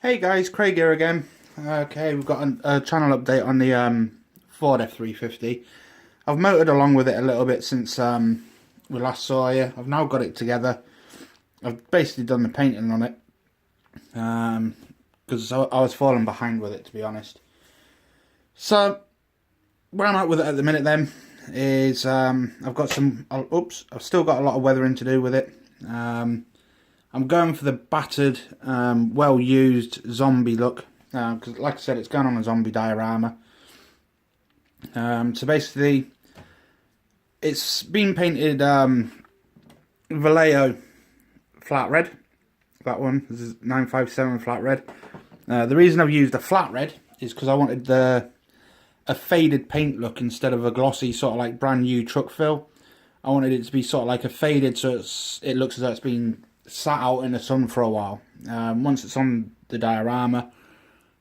Hey guys, Craig here again. Okay, we've got a channel update on the Ford F350. I've motored along with it a little bit since we last saw you. I've now got it together. I've basically done the painting on it because I was falling behind with it, to be honest. So where I'm at with it at the minute then is I've got some. I've still got a lot of weathering to do with it. I'm going for the battered, well-used zombie look, because like I said, it's going on a zombie diorama. So basically, it's been painted Vallejo flat red. That one, this is 957 flat red. The reason I've used a flat red is because I wanted a faded paint look instead of a glossy sort of like brand new truck fill. I wanted it to be sort of like a faded, so it looks as though it's been sat out in the sun for a while. Once it's on the diorama,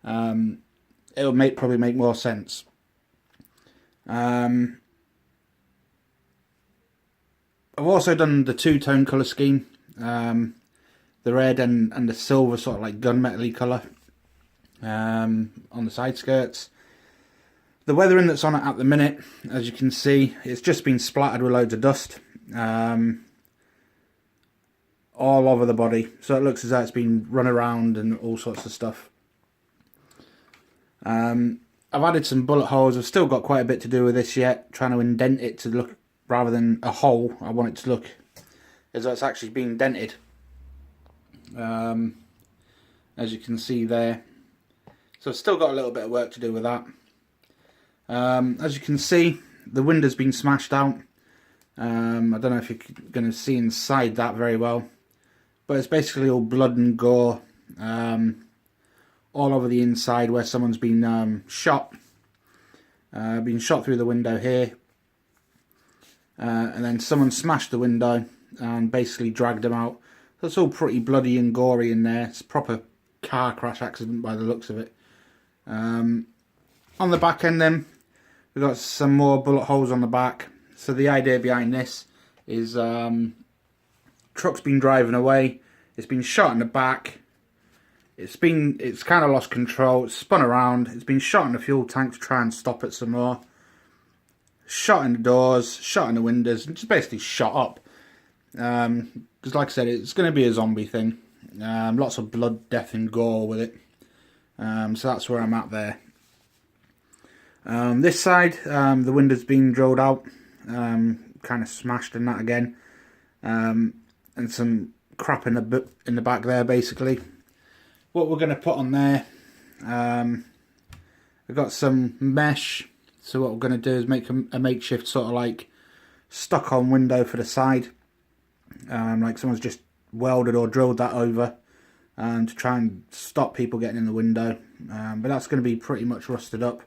it'll probably make more sense. I've also done the two-tone colour scheme, the red and the silver sort of like gunmetal-y colour on the side skirts. The weathering that's on it at the minute, as you can see, it's just been splattered with loads of dust. All over the body, so it looks as though it's been run around and all sorts of stuff. I've added some bullet holes. I've still got quite a bit to do with this yet, trying to indent it to look, rather than a hole, I want it to look as though it's actually been dented. As you can see there. So I've still got a little bit of work to do with that. As you can see, the window's been smashed out. I don't know if you're going to see inside that very well. But it's basically all blood and gore all over the inside where someone's been shot. Been shot through the window here. And then someone smashed the window and basically dragged them out. So it's all pretty bloody and gory in there. It's a proper car crash accident by the looks of it. On the back end then, we've got some more bullet holes on the back. So the idea behind this is truck's been driving away, it's been shot in the back, it's kind of lost control, it's spun around, it's been shot in the fuel tank to try and stop it some more, shot in the doors, shot in the windows, and just basically shot up. Because like I said, it's going to be a zombie thing. Lots of blood, death and gore with it. So that's where I'm at there. This side, the window's been drilled out, kind of smashed and that again, and some crap in the back there basically. What we're going to put on there, we've got some mesh, so what we're going to do is make a makeshift sort of like stuck-on window for the side, like someone's just welded or drilled that over to try and stop people getting in the window, but that's going to be pretty much rusted up,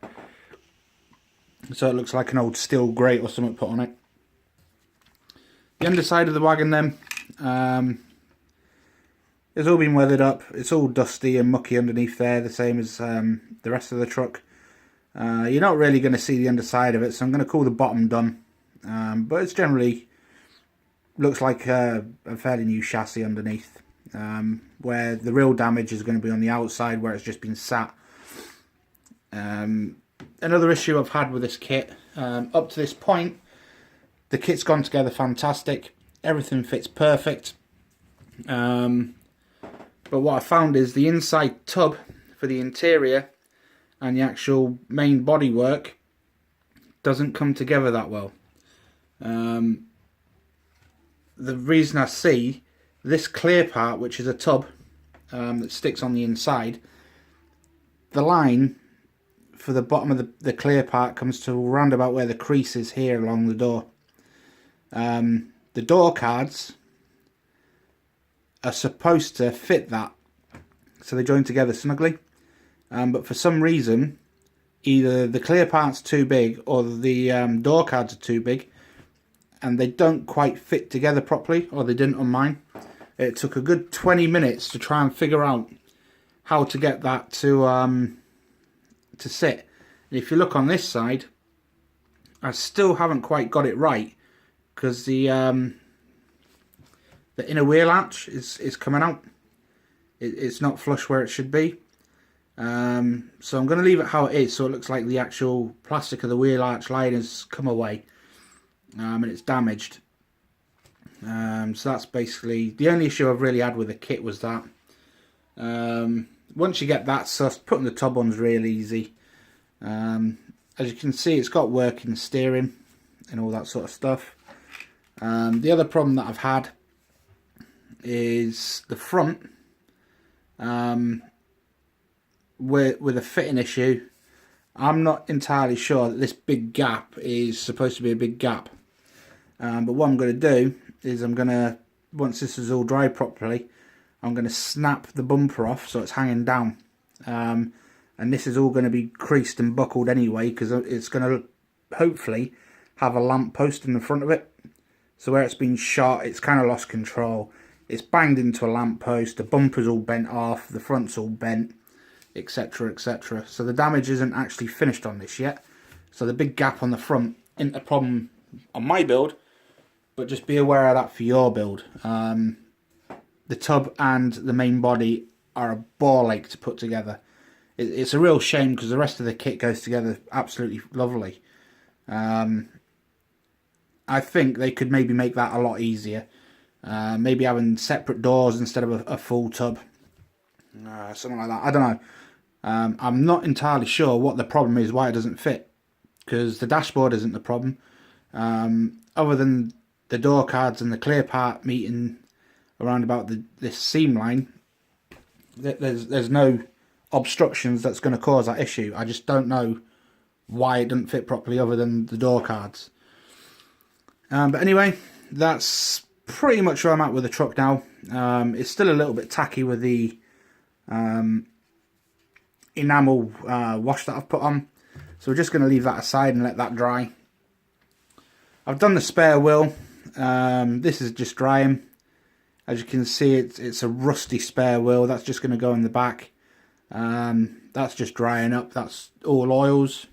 so it looks like an old steel grate or something put on it. The underside of the wagon then, it's all been weathered up. It's all dusty and mucky underneath there, the same as the rest of the truck. You're not really going to see the underside of it, so I'm going to call the bottom done. But it's generally looks like a fairly new chassis underneath, where the real damage is going to be on the outside where it's just been sat. Another issue I've had with this kit, up to this point, the kit's gone together fantastic. Everything fits perfect. But what I found is the inside tub for the interior and the actual main bodywork doesn't come together that well. The reason I see this clear part, which is a tub that sticks on the inside, the line for the bottom of the clear part comes to around about where the crease is here along the door. The door cards are supposed to fit that, so they join together snugly, but for some reason either the clear part's too big or the door cards are too big and they don't quite fit together properly, or they didn't on mine. It took a good 20 minutes to try and figure out how to get that to sit. And if you look on this side, I still haven't quite got it right, because the inner wheel arch is coming out. It's not flush where it should be. So I'm going to leave it how it is, so it looks like the actual plastic of the wheel arch line has come away, and it's damaged. So that's basically the only issue I've really had with the kit was that. Once you get that sussed, putting the tub on's real easy. As you can see, it's got working steering and all that sort of stuff. The other problem that I've had is the front, with a fitting issue. I'm not entirely sure that this big gap is supposed to be a big gap, but what I'm going to do is I'm going to, once this is all dry properly, I'm going to snap the bumper off so it's hanging down, and this is all going to be creased and buckled anyway, because it's going to hopefully have a lamp post in the front of it. So where it's been shot, it's kind of lost control. It's banged into a lamp post, the bumper's all bent off, the front's all bent, etc, etc. So the damage isn't actually finished on this yet. So the big gap on the front isn't a problem on my build, but just be aware of that for your build. The tub and the main body are a ball ache to put together. It's a real shame because the rest of the kit goes together absolutely lovely. I think they could maybe make that a lot easier. Maybe having separate doors instead of a full tub. Something like that. I don't know. I'm not entirely sure what the problem is, why it doesn't fit. Because the dashboard isn't the problem. Other than the door cards and the clear part meeting around about this seam line, there's no obstructions that's going to cause that issue. I just don't know why it doesn't fit properly other than the door cards. But anyway, that's pretty much where I'm at with the truck now. It's still a little bit tacky with the enamel wash that I've put on, so we're just going to leave that aside and let that dry. I've done the spare wheel. This is just drying. As you can see, it's a rusty spare wheel. That's just going to go in the back. That's just drying up. That's all oils.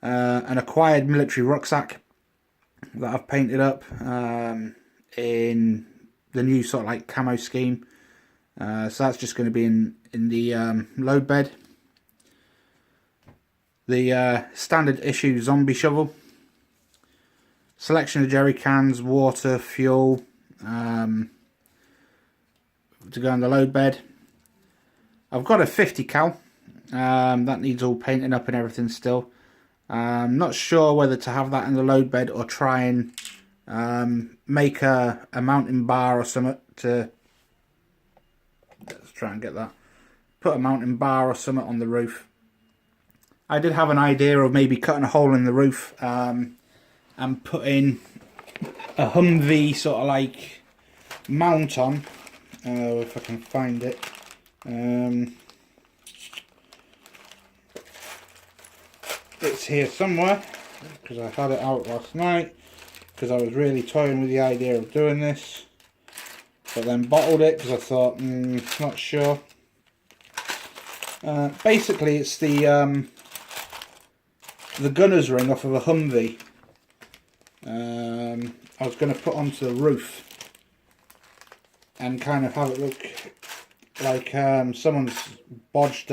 An acquired military rucksack that I've painted up in the new sort of like camo scheme. So that's just going to be in the load bed. The standard issue zombie shovel. Selection of jerry cans, water, fuel to go in the load bed. I've got a 50 cal that needs all painting up and everything still. I'm not sure whether to have that in the load bed or try and make a mountain bar or something to, let's try and get that, put a mountain bar or something on the roof. I did have an idea of maybe cutting a hole in the roof and putting a Humvee sort of like mount on, if I can find it. It's here somewhere because I had it out last night because I was really toying with the idea of doing this, but then bottled it because I thought, not sure. Basically it's the gunner's ring off of a Humvee. I was going to put onto the roof and kind of have it look like someone's bodged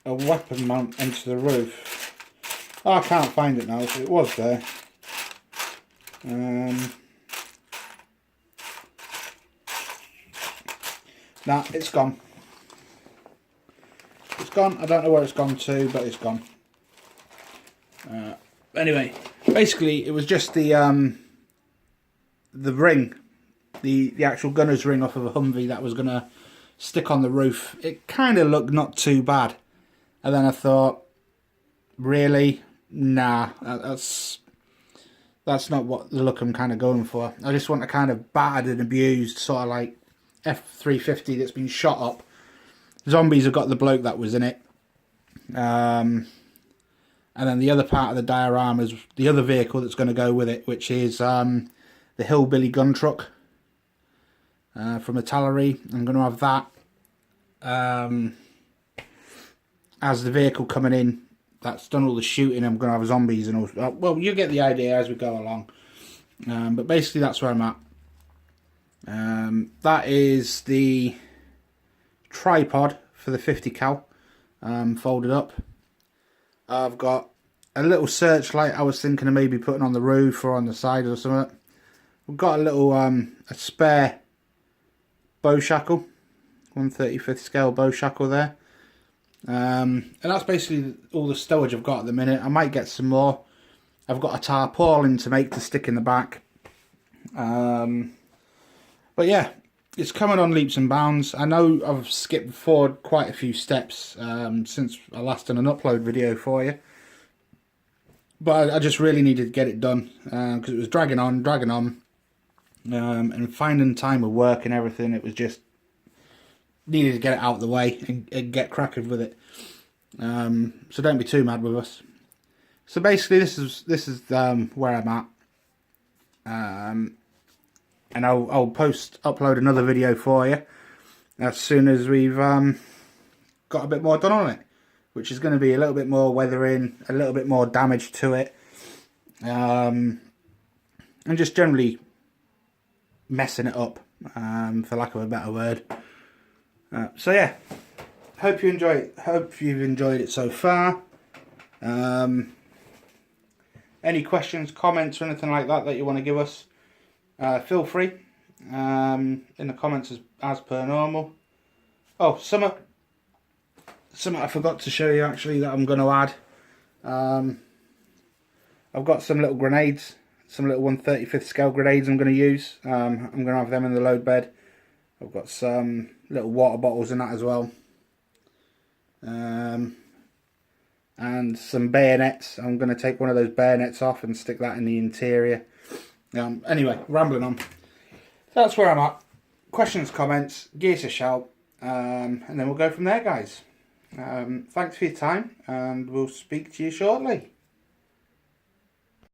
a weapon mount into the roof. Oh, I can't find it now, so it was there. Nah, it's gone. It's gone. I don't know where it's gone to, but it's gone. Anyway, basically it was just the ring, the actual gunner's ring off of a Humvee that was going to stick on the roof. It kind of looked not too bad, and then I thought, really, nah, that's not what the look I'm kind of going for. I just want a kind of battered and abused sort of like f350 that's been shot up. Zombies have got the bloke that was in it. And then the other part of the diorama is the other vehicle that's going to go with it, which is the hillbilly gun truck from Italy. I'm going to have that as the vehicle coming in. That's done all the shooting. I'm going to have zombies and all. Well, you get the idea as we go along. But basically, that's where I'm at. That is the tripod for the 50 cal folded up. I've got a little searchlight I was thinking of maybe putting on the roof or on the side or something. We've got a little a spare bow shackle, 1/35 scale bow shackle there. And that's basically all the stowage I've got at the minute. I might get some more. I've got a tarpaulin to make to stick in the back. But yeah, it's coming on leaps and bounds. I know I've skipped forward quite a few steps since I last done an upload video for you. But I just really needed to get it done because it was dragging on. And finding time with work and everything, it was just needed to get it out of the way and get cracking with it. So don't be too mad with us. So basically, this is where I'm at. And I'll upload another video for you as soon as we've got a bit more done on it, which is going to be a little bit more weathering, a little bit more damage to it, and just generally messing it up, for lack of a better word. So yeah, hope you've enjoyed it so far. Any questions, comments, or anything like that you want to give us, feel free in the comments as per normal. Oh, something I forgot to show you actually that I'm going to add. I've got some little grenades, some little 1/35 scale grenades I'm going to use. I'm going to have them in the load bed. I've got some little water bottles in that as well. And some bayonets. I'm going to take one of those bayonets off and stick that in the interior. Anyway, rambling on. That's where I'm at. Questions, comments, give us a shout, and then we'll go from there, guys. Thanks for your time, and we'll speak to you shortly.